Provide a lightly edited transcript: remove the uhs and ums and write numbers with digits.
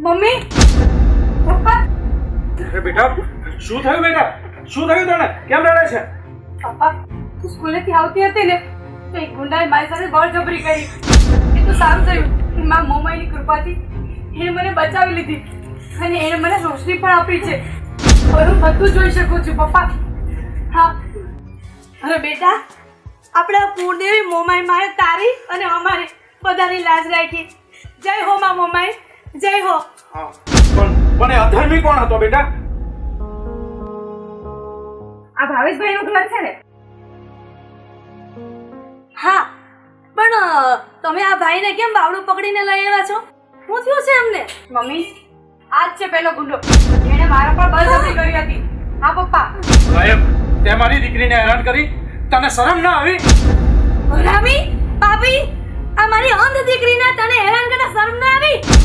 mummy papa અરે બેટા શું થયું બેટા શું થયું તને કેમ રડે છે પપ્પા તું સ્કૂલેથી આવતી હતી ને તો એક ગુંડાએ મારી સાથે બળજબરી કરી એ તો સારું થયું કે મારા મોમાઈની કૃપાથી એને મને બચાવી લીધી અને એને મને રોશની પણ આપી છે હવે હું બધું જોઈ શકું છું પપ્પા હા અરે બેટા આપણા કુળદેવી મોમાઈ માએ તારી અને અમારી બધાની લાજ રાખી જય હો માં મોમાઈ જય હો હા પણ એ અધર્મી કોણ હતો બેટા આ ભાવેશભાઈનું ઘર છે ને હા પણ તમે આ ભાઈને કેમ બાવડું પકડીને લઈ આવ્યા છો શું થયું છે એમને મમ્મી આ જ છે પેલો ગુંડો એણે મારા પર બળજબરી કરી હતી હા પપ્પા સાહેબ તે મારી દીકરીને હેરાન કરી તને શરમ ના આવી રામી ભાભી આ મારી અંધ દીકરીને તને હેરાન કરતા શરમ ના આવી